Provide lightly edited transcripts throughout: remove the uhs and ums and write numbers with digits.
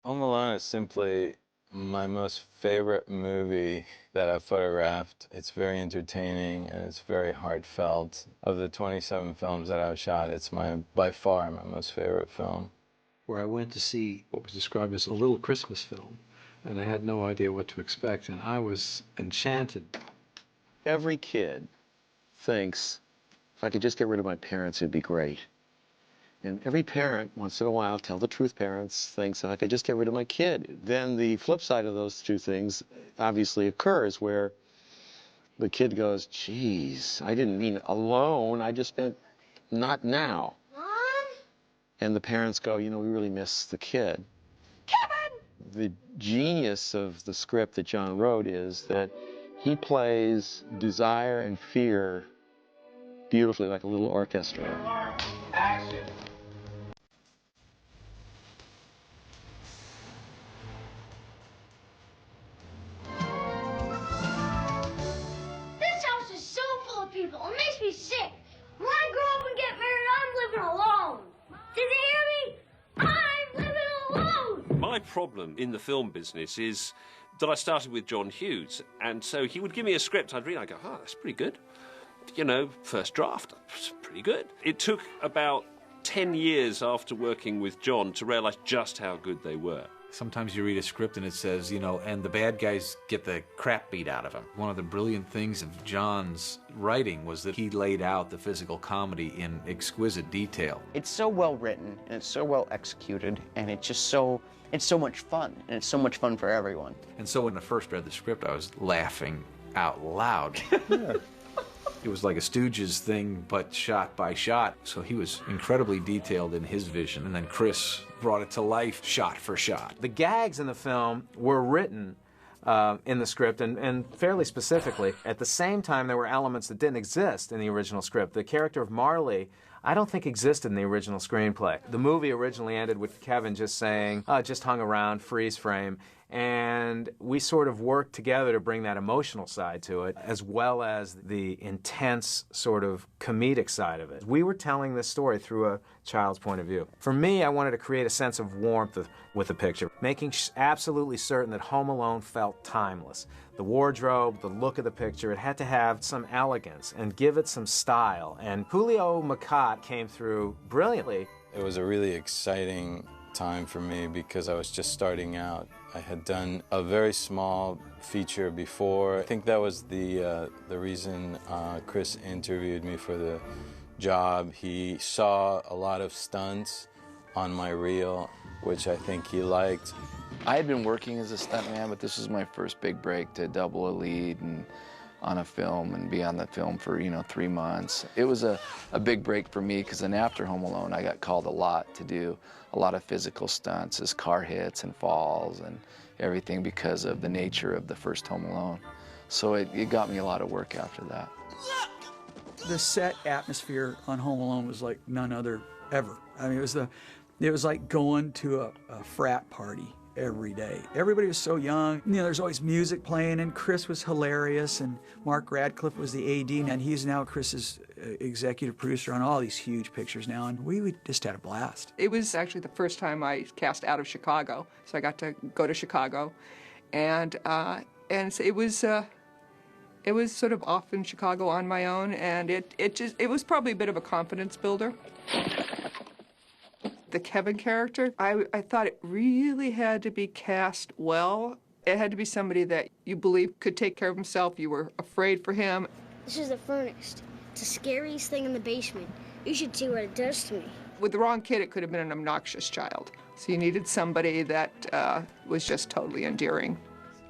Home Alone is simply my most favorite movie that I've photographed. It's very entertaining and it's very heartfelt. Of the 27 films that I've shot, it's by far my most favorite film. Where I went to see what was described as a little Christmas film, and I had no idea what to expect, and I was enchanted. Every kid thinks, if I could just get rid of my parents, it'd be great. And every parent, once in a while, tell the truth parents, thinks, if I could just get rid of my kid. Then the flip side of those two things obviously occurs, where the kid goes, geez, I didn't mean alone, I just meant not now. Mom? And the parents go, you know, we really miss the kid. Kevin! The genius of the script that John wrote is that he plays desire and fear beautifully, like a little orchestra. Action! This house is so full of people, it makes me sick. When I grow up and get married, I'm living alone. Did you hear me? I'm living alone! My problem in the film business is that I started with John Hughes, and so he would give me a script, I'd read, I'd go, oh, that's pretty good. You know, first draft, that's pretty good. It took about 10 years after working with John to realize just how good they were. Sometimes you read a script and it says, you know, and the bad guys get the crap beat out of them. One of the brilliant things of John's writing was that he laid out the physical comedy in exquisite detail. It's so well written and it's so well executed, and it's so much fun, and it's so much fun for everyone. And so when I first read the script, I was laughing out loud. It was like a Stooges thing, but shot by shot. So he was incredibly detailed in his vision, and then Chris brought it to life shot for shot. The gags in the film were written in the script, and fairly specifically. At the same time, there were elements that didn't exist in the original script. The character of Marley, I don't think existed in the original screenplay. The movie originally ended with Kevin just saying, just hung around, freeze frame. And we sort of worked together to bring that emotional side to it, as well as the intense sort of comedic side of it. We were telling this story through a child's point of view. For me, I wanted to create a sense of warmth with the picture, making absolutely certain that Home Alone felt timeless. The wardrobe, the look of the picture, it had to have some elegance and give it some style. And Julio Macat came through brilliantly. It was a really exciting time for me because I was just starting out. I had done a very small feature before. I think that was the reason Chris interviewed me for the job. He saw a lot of stunts on my reel, which I think he liked. I had been working as a stuntman, but this was my first big break to double a lead and on a film and be on the film for, 3 months. It was a big break for me because then after Home Alone, I got called a lot to do a lot of physical stunts as car hits and falls and everything because of the nature of the first Home Alone. So it got me a lot of work after that. The set atmosphere on Home Alone was like none other ever. I mean, it was like going to a frat party every day. Everybody was so young. There's always music playing, and Chris was hilarious, and Mark Radcliffe was the AD, and he's now Chris's executive producer on all these huge pictures now, and we just had a blast. It was actually the first time I cast out of Chicago, so I got to go to Chicago, and it was sort of off in Chicago on my own, and it was probably a bit of a confidence builder. The Kevin character, I thought it really had to be cast well. It had to be somebody that you believe could take care of himself. You were afraid for him. This is the furnace. It's the scariest thing in the basement. You should see what it does to me. With the wrong kid, it could have been an obnoxious child. So you needed somebody that was just totally endearing.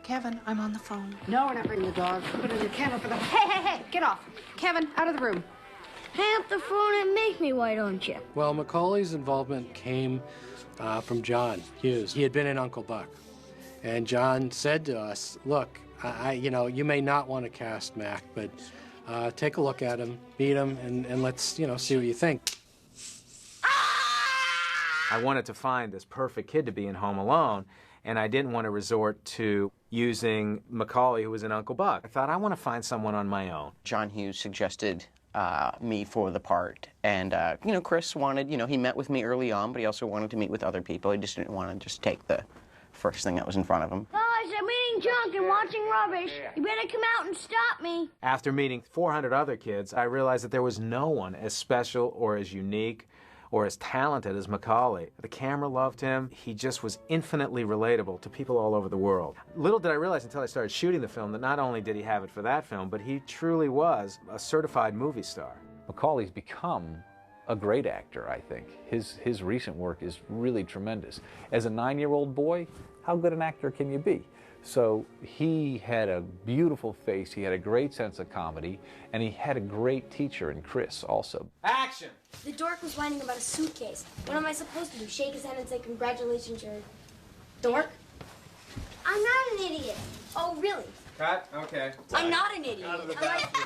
Kevin, I'm on the phone. No, we're not bringing the dog. Put it in the kennel for the... Hey, get off. Kevin, out of the room. Hang up the phone and make me, why don't you? Well, Macaulay's involvement came from John Hughes. He had been in Uncle Buck. And John said to us, look, you may not want to cast Mac, but take a look at him, meet him, and let's, see what you think. I wanted to find this perfect kid to be in Home Alone, and I didn't want to resort to using Macaulay, who was in Uncle Buck. I thought, I want to find someone on my own. John Hughes suggested me for the part. And, you know, Chris wanted, you know, he met with me early on, but he also wanted to meet with other people. He just didn't want to just take the first thing that was in front of him. Guys, I'm eating junk and watching rubbish. You better come out and stop me. After meeting 400 other kids, I realized that there was no one as special or as unique or as talented as Macaulay. The camera loved him. He just was infinitely relatable to people all over the world. Little did I realize until I started shooting the film that not only did he have it for that film, but he truly was a certified movie star. Macaulay's become a great actor, I think. His recent work is really tremendous. As a 9-year-old boy, how good an actor can you be? So he had a beautiful face, he had a great sense of comedy, and he had a great teacher in Chris also. Action! The dork was whining about a suitcase. What am I supposed to do? Shake his hand and say, congratulations, you're a dork? I'm not an idiot. Oh, really? Cut. Okay. I'm not an idiot.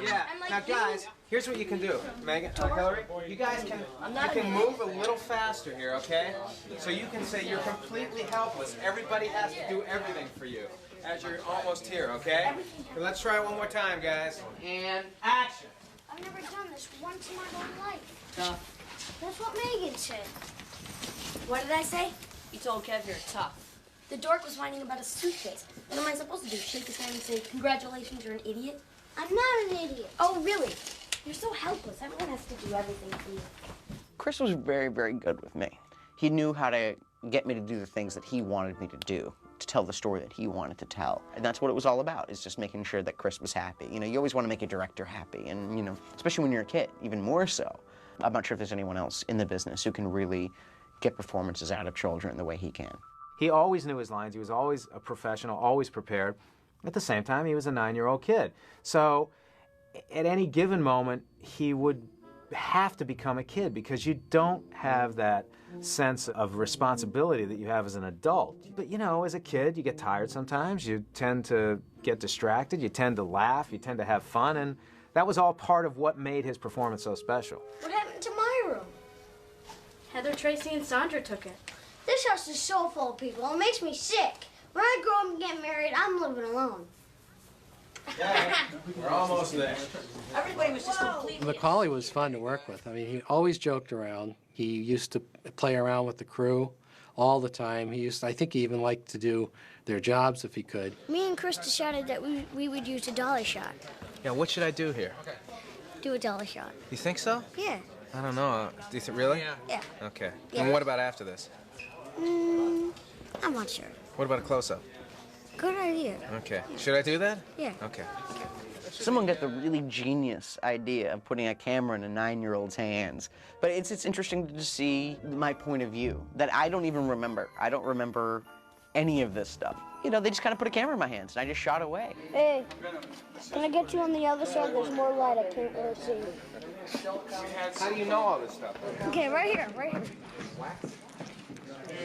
Yeah. Now, guys, here's what you can do. Megan, Hillary, you guys can move a little faster here, okay? So you can say you're completely helpless. Everybody has to do everything for you as you're almost here, okay? So let's try it one more time, guys. And action. I've never done this once in my whole life. That's what Megan said. What did I say? You told Kev you're tough. The dork was whining about a suitcase. What am I supposed to do? Shake his hand and say, congratulations, you're an idiot? I'm not an idiot. Oh, really? You're so helpless. Everyone has to do everything for you. Chris was very, very good with me. He knew how to get me to do the things that he wanted me to do, to tell the story that he wanted to tell. And that's what it was all about, is just making sure that Chris was happy. You know, you always want to make a director happy, and, you know, especially when you're a kid, even more so. I'm not sure if there's anyone else in the business who can really get performances out of children the way he can. He always knew his lines. He was always a professional, always prepared. At the same time, he was a 9-year-old kid. So at any given moment, he would have to become a kid because you don't have that sense of responsibility that you have as an adult. But, you know, as a kid, you get tired sometimes. You tend to get distracted. You tend to laugh. You tend to have fun. And that was all part of what made his performance so special. What happened to my room? Heather, Tracy, and Sandra took it. This house is so full of people. It makes me sick. When I grow up and get married, I'm living alone. Yeah, we're almost there. Everybody was just completely... Macaulay was fun to work with. I mean, he always joked around. He used to play around with the crew all the time. I think he even liked to do their jobs if he could. Me and Chris decided that we would use a dolly shot. Yeah, what should I do here? Do a dolly shot. You think so? Yeah. I don't know. Do you think really? Yeah. Okay. Yeah. And what about after this? I'm not sure. What about a close-up? Good idea. Okay. Should I do that? Yeah. Okay. Someone got the really genius idea of putting a camera in a 9-year-old's hands. But it's interesting to see my point of view that I don't even remember. I don't remember any of this stuff. You know, they just kind of put a camera in my hands and I just shot away. Hey, can I get you on the other side? There's more light. I can't really see. How do you know all this stuff? Okay, right here, right here.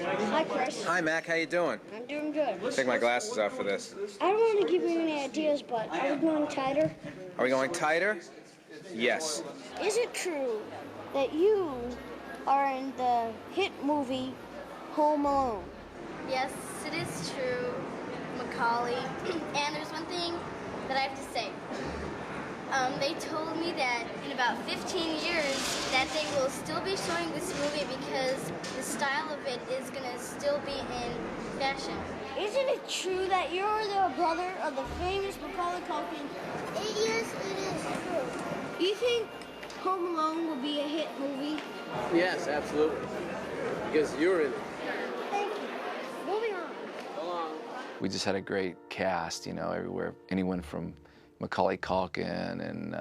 Hi, Chris. Hi, Mac. How you doing? I'm doing good. Take my glasses off for this. I don't want to give you any ideas, but are we going tighter? Are we going tighter? Yes. Is it true that you are in the hit movie Home Alone? Yes, it is true, Macaulay. And there's one thing that I have to say. They told me that in about 15 years that they will still be showing this movie because the style of it is going to still be in fashion. Isn't it true that you're the brother of the famous Macaulay Culkin? Yes, it is true. Do you think Home Alone will be a hit movie? Yes, absolutely. Because you're in it. Thank you. Moving on. We just had a great cast, you know, everywhere. Anyone from Macaulay Culkin and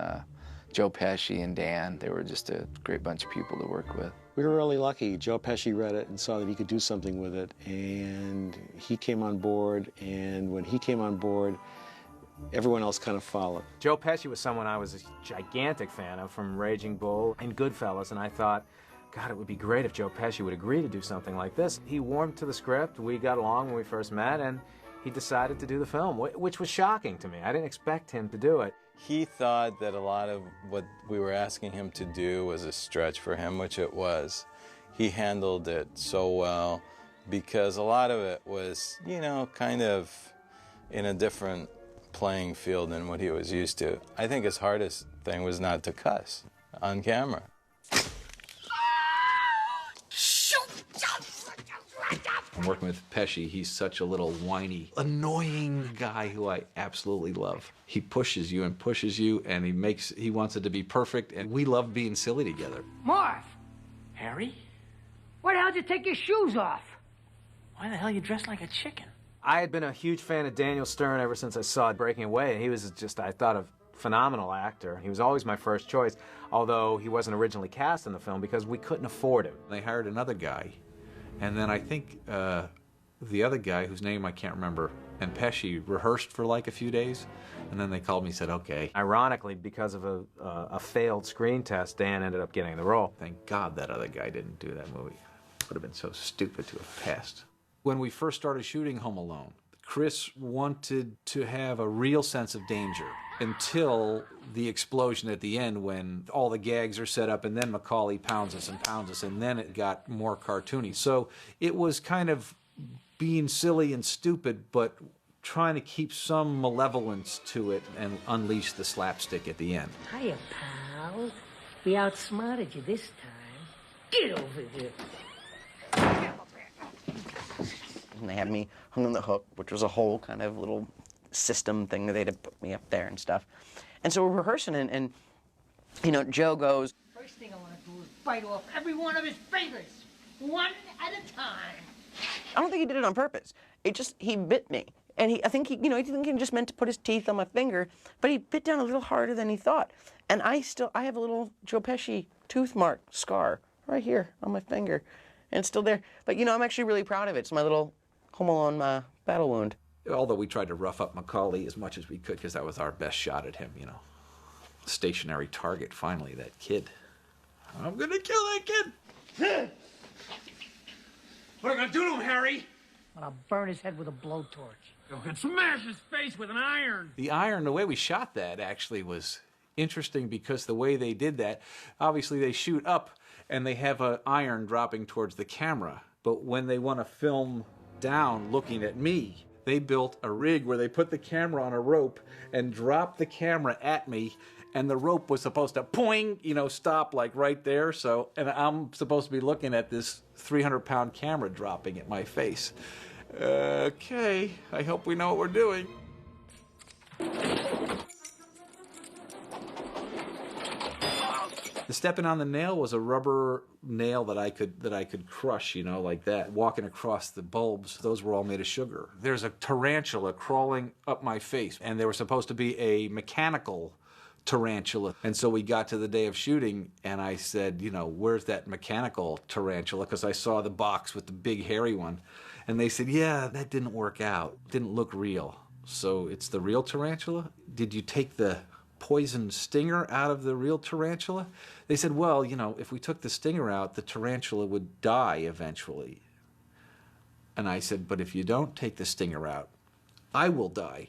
Joe Pesci and Dan. They were just a great bunch of people to work with. We were really lucky. Joe Pesci read it and saw that he could do something with it, and he came on board, and when he came on board, everyone else kind of followed. Joe Pesci was someone I was a gigantic fan of from Raging Bull and Goodfellas, and I thought, God, it would be great if Joe Pesci would agree to do something like this. He warmed to the script. We got along when we first met, and he decided to do the film, which was shocking to me. I didn't expect him to do it. He thought that a lot of what we were asking him to do was a stretch for him, which it was. He handled it so well because a lot of it was, you know, kind of in a different playing field than what he was used to. I think his hardest thing was not to cuss on camera. I'm working with Pesci. He's such a little whiny, annoying guy who I absolutely love. He pushes you, and he wants it to be perfect, and we love being silly together. Marv! Harry? Why the hell did you take your shoes off? Why the hell are you dressed like a chicken? I had been a huge fan of Daniel Stern ever since I saw Breaking Away, and he was just, I thought, a phenomenal actor. He was always my first choice, although he wasn't originally cast in the film because we couldn't afford him. They hired another guy, and then I think the other guy, whose name I can't remember, and Pesci rehearsed for like a few days, and then they called me and said, okay. Ironically, because of a failed screen test, Dan ended up getting the role. Thank God that other guy didn't do that movie. Would have been so stupid to have passed. When we first started shooting Home Alone, Chris wanted to have a real sense of danger until the explosion at the end when all the gags are set up and then Macaulay pounds us, and then it got more cartoony. So it was kind of being silly and stupid, but trying to keep some malevolence to it and unleash the slapstick at the end. Hiya, pal. We outsmarted you this time. Get over here. And they had me hung on the hook, which was a whole kind of little system thing that they'd have put me up there and stuff. And so we're rehearsing, and you know, Joe goes, First thing I want to do is bite off every one of his fingers, one at a time. I don't think he did it on purpose. He bit me. And I think he just meant to put his teeth on my finger, but he bit down a little harder than he thought. And I have a little Joe Pesci tooth mark scar right here on my finger. And it's still there. But, you know, I'm actually really proud of it. It's my little Home Alone battle wound. Although we tried to rough up Macaulay as much as we could because that was our best shot at him, you know. Stationary target, finally, that kid. I'm gonna kill that kid! What are you gonna do to him, Harry? I'll burn his head with a blowtorch. You can smash his face with an iron. The iron, the way we shot that actually was interesting because the way they did that, obviously they shoot up and they have an iron dropping towards the camera. But when they want to film down looking at me, they built a rig where they put the camera on a rope and dropped the camera at me, and the rope was supposed to poing, you know, stop like right there. So, and I'm supposed to be looking at this 300-pound camera dropping at my face. Okay, I hope we know what we're doing. The stepping on the nail was a rubber nail that I could crush, you know, like that. Walking across the bulbs, those were all made of sugar. There's a tarantula crawling up my face, and there was supposed to be a mechanical tarantula. And so we got to the day of shooting, and I said, you know, where's that mechanical tarantula? Because I saw the box with the big hairy one. And they said, yeah, that didn't work out. Didn't look real. So it's the real tarantula? Did you take the poison stinger out of the real tarantula? They said, well, you know, if we took the stinger out, the tarantula would die eventually. And I said, but if you don't take the stinger out, I will die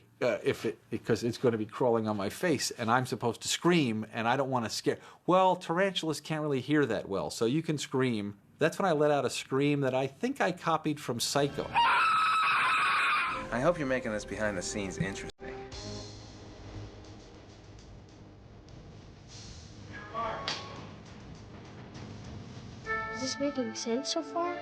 because it's going to be crawling on my face, and I'm supposed to scream, and I don't want to scare. Well, tarantulas can't really hear that well, so you can scream. That's when I let out a scream that I think I copied from Psycho. I hope you're making this behind the scenes interesting. Is this making sense so far?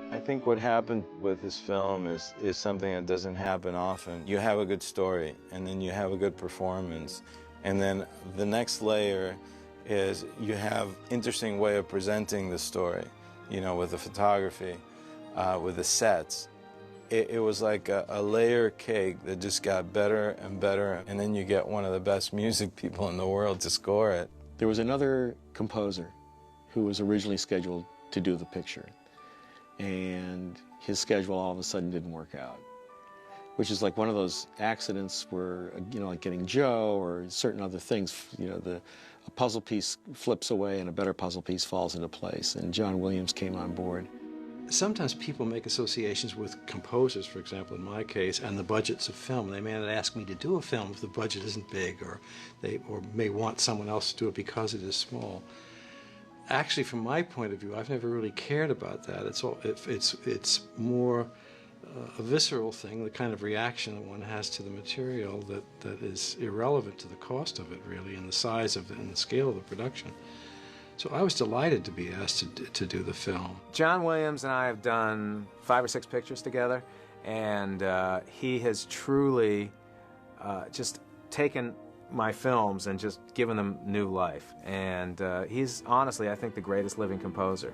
I think what happened with this film is something that doesn't happen often. You have a good story, and then you have a good performance, and then the next layer is you have interesting way of presenting the story, you know, with the photography, with the sets. It was like a layer cake that just got better and better, and then you get one of the best music people in the world to score it. There was another composer who was originally scheduled to do the picture, and his schedule all of a sudden didn't work out, which is like one of those accidents where, you know, like getting Joe or certain other things, you know, a puzzle piece flips away and a better puzzle piece falls into place, and John Williams came on board. Sometimes people make associations with composers, for example, in my case, and the budgets of film. They may not ask me to do a film if the budget isn't big, or they may want someone else to do it because it is small. Actually, from my point of view, I've never really cared about that. It's more a visceral thing, the kind of reaction that one has to the material that is irrelevant to the cost of it, really, and the size of it and the scale of the production. So I was delighted to be asked to do the film. John Williams and I have done 5 or 6 pictures together, and he has truly just taken my films and just given them new life. And he's honestly, I think, the greatest living composer.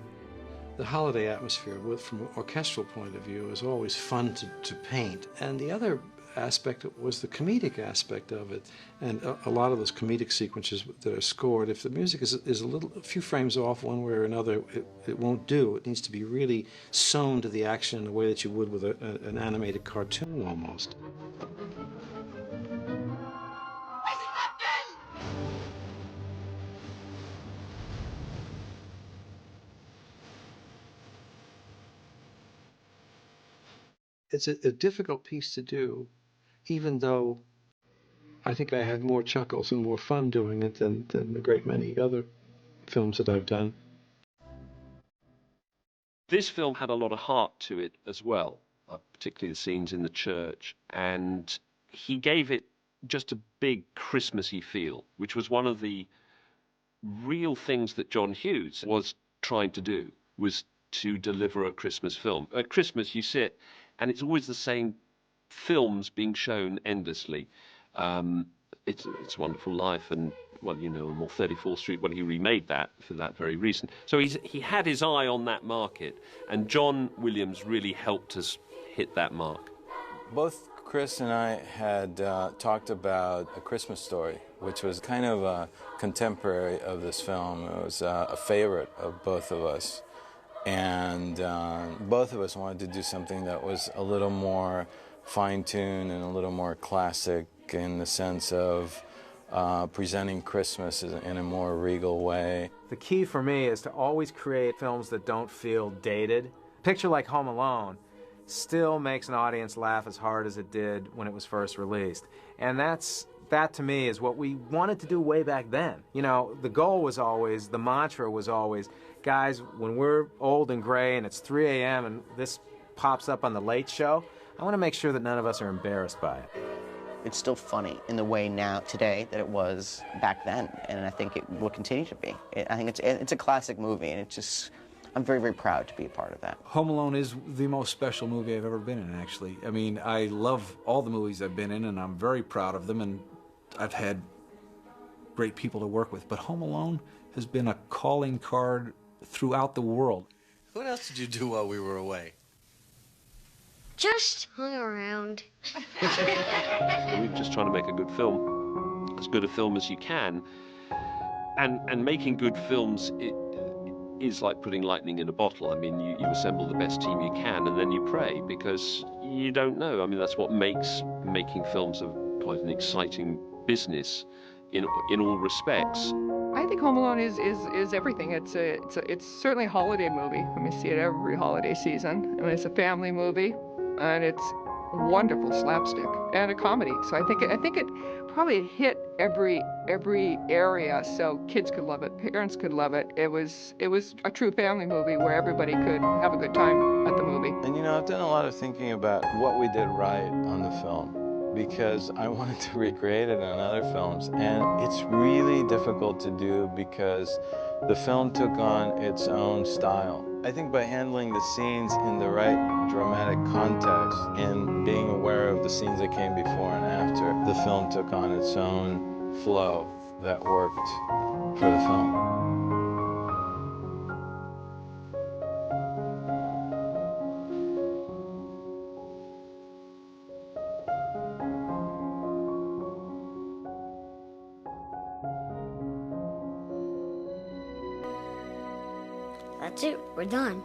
The holiday atmosphere, from an orchestral point of view, is always fun to paint. And the other aspect was the comedic aspect of it. And a lot of those comedic sequences that are scored, if the music is a few frames off one way or another, it won't do. It needs to be really sewn to the action in a way that you would with an animated cartoon almost. It's a difficult piece to do, even though I think I had more chuckles and more fun doing it than a great many other films that I've done. This film had a lot of heart to it as well, particularly the scenes in the church, and he gave it just a big Christmassy feel, which was one of the real things that John Hughes was trying to do, was to deliver a Christmas film. At Christmas, you sit, and it's always the same films being shown endlessly. It's a Wonderful Life, and, well, you know, on 34th Street, well, he remade that for that very reason. So he had his eye on that market, and John Williams really helped us hit that mark. Both Chris and I had talked about A Christmas Story, which was kind of a contemporary of this film. It was a favorite of both of us. And both of us wanted to do something that was a little more fine-tuned and a little more classic in the sense of presenting Christmas in a more regal way. The key for me is to always create films that don't feel dated. A picture like Home Alone still makes an audience laugh as hard as it did when it was first released. And that to me is what we wanted to do way back then. You know, the goal was always, the mantra was always, guys, when we're old and gray and it's 3 a.m. and this pops up on The Late Show, I want to make sure that none of us are embarrassed by it. It's still funny in the way now, today, that it was back then, and I think it will continue to be. I think it's a classic movie, and it's just, I'm very, very proud to be a part of that. Home Alone is the most special movie I've ever been in, actually. I mean, I love all the movies I've been in, and I'm very proud of them, and I've had great people to work with. But Home Alone has been a calling card throughout the world. What else did you do while we were away? Just hung around. We're just trying to make a good film, as good a film as you can. And making good films is like putting lightning in a bottle. I mean, you assemble the best team you can, and then you pray, because you don't know. I mean, that's what makes making films quite an exciting business in all respects. I think Home Alone is everything. It's certainly a holiday movie. I mean, see it every holiday season. I mean, it's a family movie, and it's wonderful slapstick and a comedy. So I think it probably hit every area, so kids could love it, parents could love it. It was a true family movie where everybody could have a good time at the movie. And you know, I've done a lot of thinking about what we did right on the film, because I wanted to recreate it on other films, and it's really difficult to do because the film took on its own style. I think by handling the scenes in the right dramatic context and being aware of the scenes that came before and after, the film took on its own flow that worked for the film. That's it. We're done.